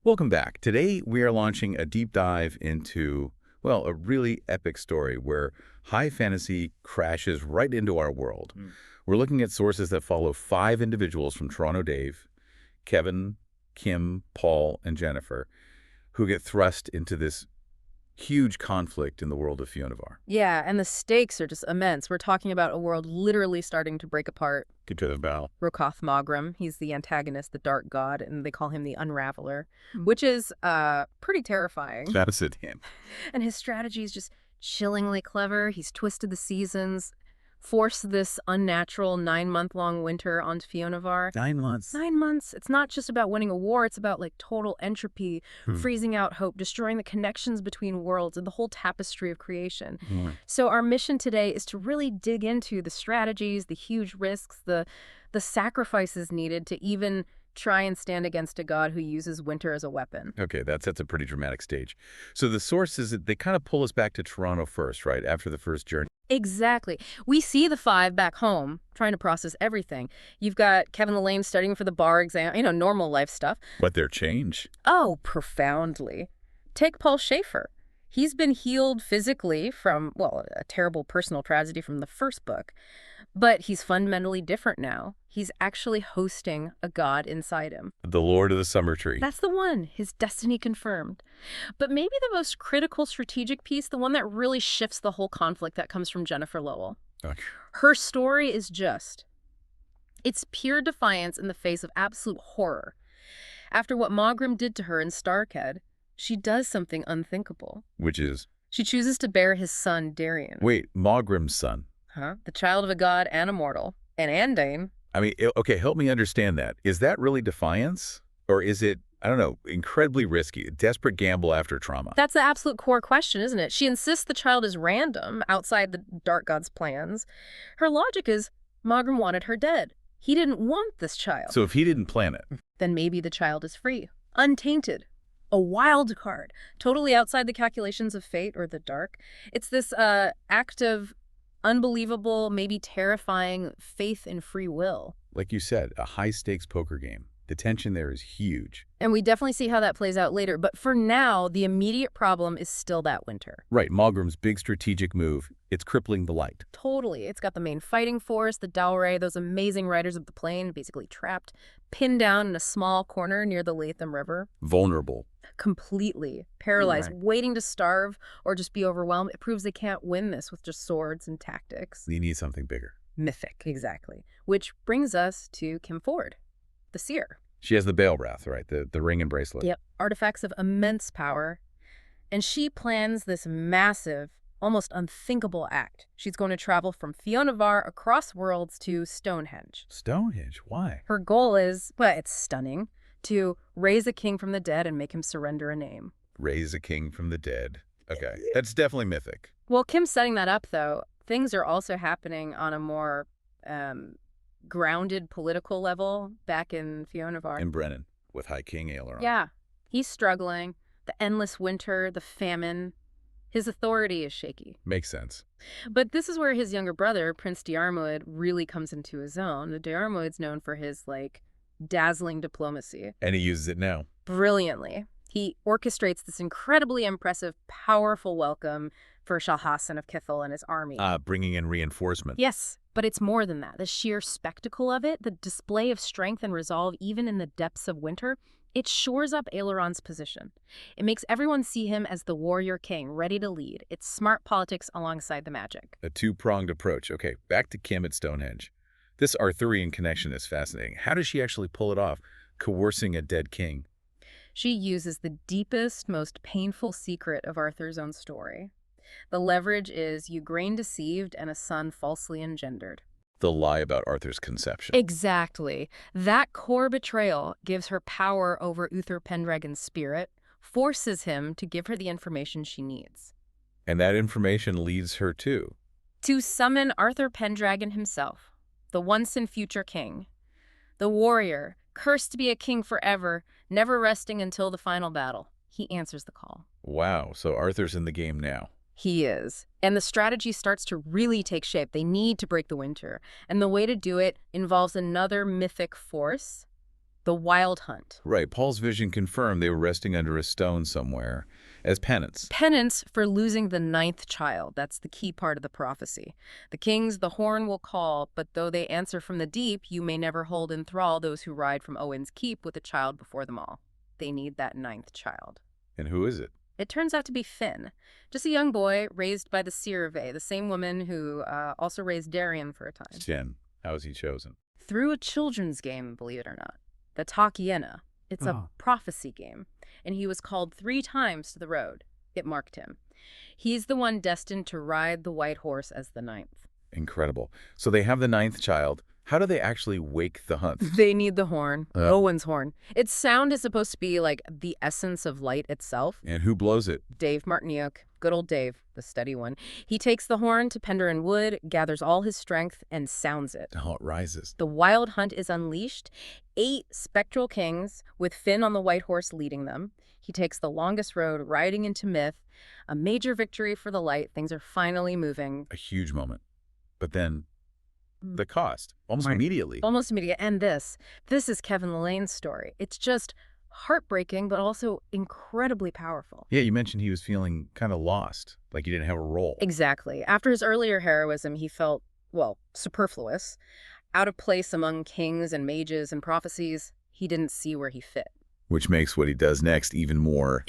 Welcome back. Today we are launching a deep dive into, well, a really epic story where high fantasy crashes right into our world. We're looking at sources that follow 5 individuals from Toronto Dave, Kevin, Kim, Paul, and Jennifer, who get thrust into this huge conflict in the world of Fionavar. Yeah, and the stakes are just immense. We're talking about a world literally starting to break apart. Get to the bow. Rakoth Maugrim, he's the antagonist, the dark god, and they call him the Unraveller, which is pretty terrifying. That is it, him. And his strategy is just chillingly clever. He's twisted the seasons, forced this unnatural 9-month-long winter onto Fionavar. 9 months. 9 months. It's not just about winning a war. It's about like total entropy, freezing out hope, destroying the connections between worlds and the whole tapestry of creation. So our mission today is to really dig into the strategies, the huge risks, the sacrifices needed to even try and stand against a god who uses winter as a weapon. Okay, that sets a pretty dramatic stage. So the sources, they kind of pull us back to Toronto first, right, after the first journey. Exactly. We see the 5 back home trying to process everything. You've got Kevin Laine studying for the bar exam, normal life stuff. But their change. Oh, profoundly. Take Paul Schaefer. He's been healed physically from, well, a terrible personal tragedy from the first book, but he's fundamentally different now. He's actually hosting a god inside him. The Lord of the Summer Tree. That's the one, his destiny confirmed. But maybe the most critical strategic piece, the one that really shifts the whole conflict, that comes from Jennifer Lowell. Okay. Her story is it's pure defiance in the face of absolute horror. After what Maugrim did to her in Starkhead, she does something unthinkable. Which is? She chooses to bear his son, Darien. Wait, Maugrim's son. The child of a god and a mortal. And Andain. I mean, okay, help me understand that. Is that really defiance? Or is it, I don't know, incredibly risky, a desperate gamble after trauma? That's the absolute core question, isn't it? She insists the child is random, outside the dark god's plans. Her logic is, Maugrim wanted her dead. He didn't want this child. So if he didn't plan it? Then maybe the child is free, untainted. A wild card, totally outside the calculations of fate or the dark. It's this act of unbelievable, maybe terrifying faith in free will. Like you said, a high-stakes poker game. The tension there is huge. And we definitely see how that plays out later. But for now, the immediate problem is still that winter. Right, Maugrim's big strategic move, it's crippling the light. Totally. It's got the main fighting force, the Dalrei, those amazing riders of the plain, basically trapped, pinned down in a small corner near the Latham River. Vulnerable. Completely paralyzed, Right. waiting to starve or just be overwhelmed. It proves they can't win this with just swords and tactics. You need something bigger. Mythic, exactly. Which brings us to Kim Ford, the seer. She has the Bale Wrath, right? The ring and bracelet. Yep, artifacts of immense power. And she plans this massive, almost unthinkable act. She's going to travel from Fionavar across worlds to Stonehenge. Stonehenge? Why? Her goal is, well, it's stunning, to raise a king from the dead and make him surrender a name. Raise a king from the dead. Okay, that's definitely mythic. Well, Kim's setting that up, though. Things are also happening on a more grounded political level back in Fionavar. In Brennan, with High King Aileron. Yeah, he's struggling. The endless winter, the famine. His authority is shaky. Makes sense. But this is where his younger brother, Prince Diarmuid, really comes into his own. The Diarmuid's known for his, dazzling diplomacy. And he uses it now. Brilliantly. He orchestrates this incredibly impressive, powerful welcome for Shalhasan of Kithel and his army. Bringing in reinforcement. Yes, but it's more than that. The sheer spectacle of it, the display of strength and resolve even in the depths of winter, it shores up Aileron's position. It makes everyone see him as the warrior king, ready to lead. It's smart politics alongside the magic. A two-pronged approach. Okay, back to Kim at Stonehenge. This Arthurian connection is fascinating. How does she actually pull it off, coercing a dead king? She uses the deepest, most painful secret of Arthur's own story. The leverage is Ugraine deceived and a son falsely engendered. The lie about Arthur's conception. Exactly. That core betrayal gives her power over Arthur Pendragon's spirit, forces him to give her the information she needs. And that information leads her to summon Arthur Pendragon himself, the once and future king. The warrior, cursed to be a king forever, never resting until the final battle. He answers the call. Wow, so Arthur's in the game now. He is. And the strategy starts to really take shape. They need to break the winter. And the way to do it involves another mythic force, the Wild Hunt. Right. Paul's vision confirmed they were resting under a stone somewhere as penance. Penance for losing the 9th child. That's the key part of the prophecy. The kings the horn will call, but though they answer from the deep, you may never hold in thrall those who ride from Owen's keep with a child before them all. They need that 9th child. And who is it? It turns out to be Finn, just a young boy raised by the Sirve, the same woman who also raised Darien for a time. Jen. How is he chosen? Through a children's game, believe it or not. The Takiena. It's a prophecy game. And he was called 3 times to the road. It marked him. He's the one destined to ride the white horse as the 9th. Incredible. So they have the 9th child. How do they actually wake the hunt? They need the horn. Owen's horn. Its sound is supposed to be like the essence of light itself. And who blows it? Dave Martiniuk. Good old Dave, the steady one. He takes the horn to Pendragon Wood, gathers all his strength, and sounds it. Oh, it rises. The wild hunt is unleashed. 8 spectral kings, with Finn on the white horse leading them. He takes the longest road, riding into myth. A major victory for the light. Things are finally moving. A huge moment. But then the cost, almost immediately. Almost immediate. And this is Kevin Laine's story. It's just heartbreaking, but also incredibly powerful. Yeah, you mentioned he was feeling kind of lost, like he didn't have a role. Exactly. After his earlier heroism, he felt, well, superfluous, out of place among kings and mages and prophecies. He didn't see where he fit. Which makes what he does next even more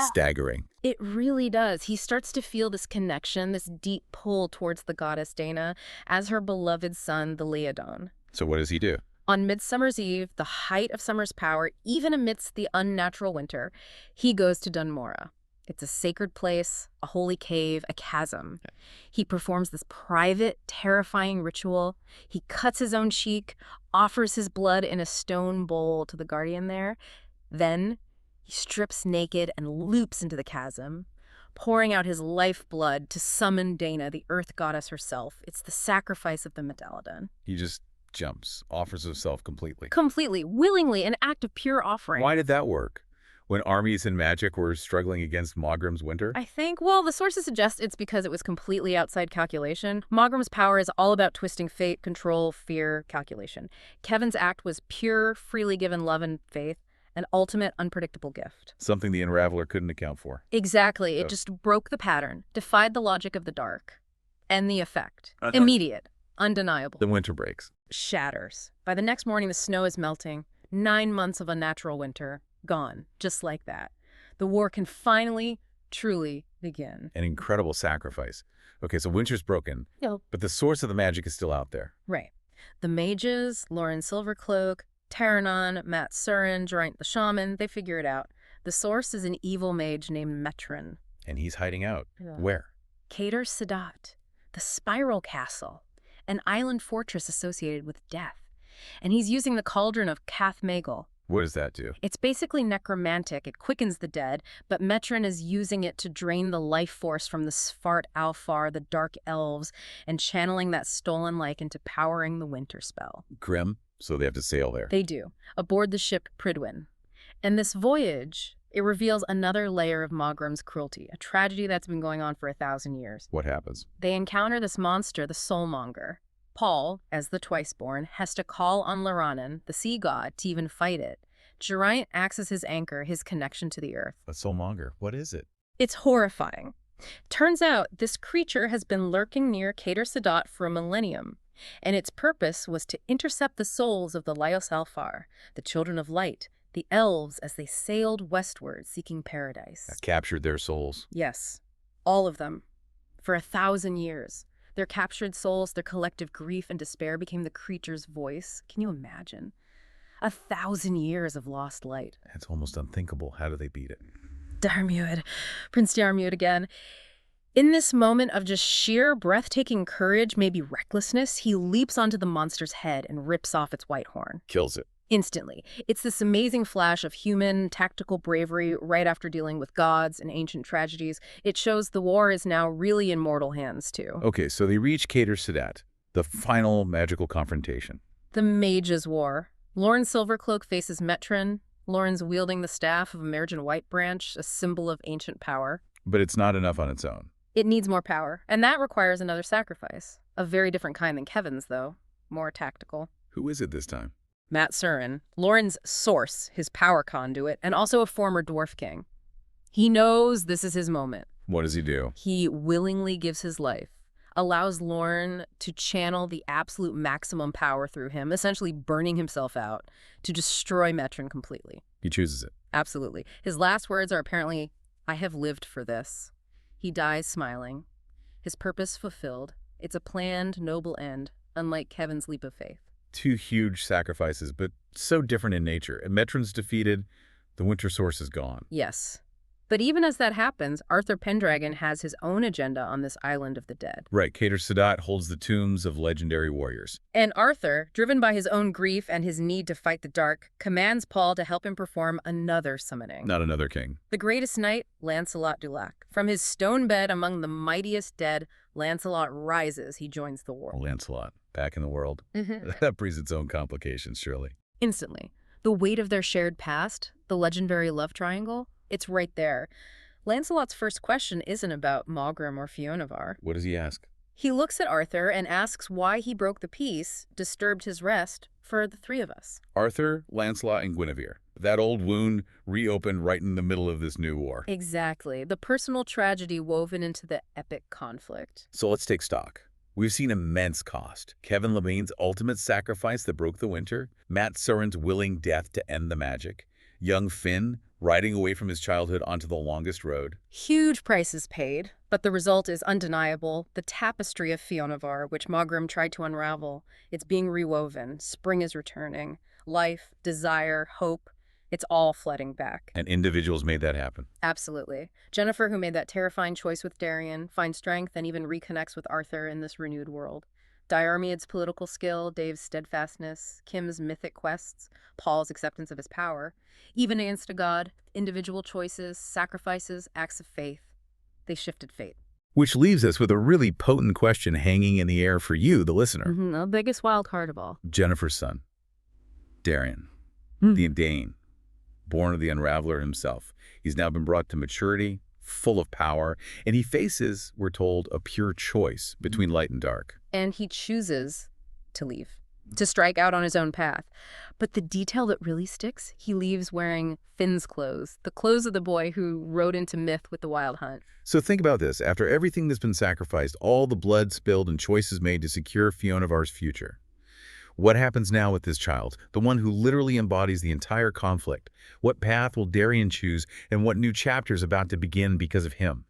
staggering. It really does. He starts to feel this connection, this deep pull towards the goddess Dana as her beloved son, the Leodon. So what does he do? On Midsummer's Eve, the height of summer's power, even amidst the unnatural winter, he goes to Dun Maura. It's a sacred place, a holy cave, a chasm. He performs this private, terrifying ritual. He cuts his own cheek, offers his blood in a stone bowl to the guardian there. Then he strips naked and loops into the chasm, pouring out his lifeblood to summon Dana, the earth goddess herself. It's the sacrifice of the Metallodon. He just jumps, offers himself completely. Completely, willingly, an act of pure offering. Why did that work? When armies and magic were struggling against Maugrim's winter? I think, well, the sources suggest it's because it was completely outside calculation. Maugrim's power is all about twisting fate, control, fear, calculation. Kevin's act was pure, freely given love and faith, an ultimate unpredictable gift. Something the Unraveller couldn't account for. Exactly. It just broke the pattern, defied the logic of the dark. And the effect. Immediate. Undeniable. The winter breaks. Shatters. By the next morning, the snow is melting. 9 months of unnatural winter. Gone. Just like that. The war can finally, truly begin. An incredible sacrifice. Okay, so winter's broken, but the source of the magic is still out there. Right. The mages, Lauren Silvercloak, Terranon, Matt Surin, Geraint the Shaman, they figure it out. The source is an evil mage named Metran. And he's hiding out. Where? Cader Sedat, the Spiral Castle, an island fortress associated with death. And he's using the cauldron of Cath Maigul. What does that do? It's basically necromantic. It quickens the dead, but Metran is using it to drain the life force from the Svart Alfar, the dark elves, and channeling that stolen life into powering the winter spell. Grim, so they have to sail there. They do, aboard the ship Prydwen. And this voyage, it reveals another layer of Maugrim's cruelty, a tragedy that's been going on for 1,000 years. What happens? They encounter this monster, the Soulmonger. Paul, as the Twiceborn, has to call on Laranen, the sea god, to even fight it. Geraint acts as his anchor, his connection to the earth. A Soulmonger, what is it? It's horrifying. Turns out this creature has been lurking near Cader Sedat for a millennium, and its purpose was to intercept the souls of the lios alfar, the children of light, the elves as they sailed westward seeking paradise. That captured their souls. Yes, all of them, for 1,000 years. Their captured souls, their collective grief and despair became the creature's voice. Can you imagine? 1,000 years of lost light. That's almost unthinkable. How do they beat it? Diarmuid. Prince Diarmuid again. In this moment of just sheer breathtaking courage, maybe recklessness, he leaps onto the monster's head and rips off its white horn. Kills it. Instantly. It's this amazing flash of human, tactical bravery right after dealing with gods and ancient tragedies. It shows the war is now really in mortal hands, too. Okay, so they reach Cader Sedat, the final magical confrontation. The Mage's War. Lauren Silvercloak faces Metran. Lauren's wielding the staff of Emergent White Branch, a symbol of ancient power. But it's not enough on its own. It needs more power, and that requires another sacrifice. A very different kind than Kevin's, though. More tactical. Who is it this time? Matsurin, Lauren's source, his power conduit, and also a former dwarf king. He knows this is his moment. What does he do? He willingly gives his life, allows Lauren to channel the absolute maximum power through him, essentially burning himself out to destroy Metran completely. He chooses it. Absolutely. His last words are apparently, "I have lived for this." He dies smiling. His purpose fulfilled. It's a planned, noble end, unlike Kevin's leap of faith. Two huge sacrifices, but so different in nature. And Metran's defeated, the winter source is gone. Yes. But even as that happens, Arthur Pendragon has his own agenda on this island of the dead. Right, Cader Sedat holds the tombs of legendary warriors. And Arthur, driven by his own grief and his need to fight the dark, commands Paul to help him perform another summoning. Not another king. The greatest knight, Lancelot du Lac. From his stone bed among the mightiest dead, Lancelot rises. He joins the war. Lancelot, back in the world. That brings its own complications, surely. Instantly. The weight of their shared past, the legendary love triangle, it's right there. Lancelot's first question isn't about Maugrim or Fionavar. What does he ask? He looks at Arthur and asks why he broke the peace, disturbed his rest, for the three of us. Arthur, Lancelot, and Guinevere. That old wound reopened right in the middle of this new war. Exactly. The personal tragedy woven into the epic conflict. So let's take stock. We've seen immense cost. Kevin Laine's ultimate sacrifice that broke the winter, Matsurin's willing death to end the magic, young Finn riding away from his childhood onto the longest road. Huge prices paid, but the result is undeniable. The tapestry of Fionavar, which Maugrim tried to unravel, it's being rewoven. Spring is returning. Life, desire, hope, it's all flooding back. And individuals made that happen. Absolutely. Jennifer, who made that terrifying choice with Darian, finds strength and even reconnects with Arthur in this renewed world. Diarmaid's political skill, Dave's steadfastness, Kim's mythic quests, Paul's acceptance of his power. Even against a god, individual choices, sacrifices, acts of faith. They shifted fate. Which leaves us with a really potent question hanging in the air for you, the listener. The biggest wild card of all. Jennifer's son, Darian, the Dane, born of the Unraveller himself. He's now been brought to maturity, full of power, and he faces, we're told, a pure choice between light and dark. And he chooses to leave, to strike out on his own path. But the detail that really sticks, he leaves wearing Finn's clothes, the clothes of the boy who rode into myth with the Wild Hunt. So think about this. After everything that's been sacrificed, all the blood spilled and choices made to secure Fionavar's future, what happens now with this child, the one who literally embodies the entire conflict? What path will Darian choose, and what new chapter is about to begin because of him?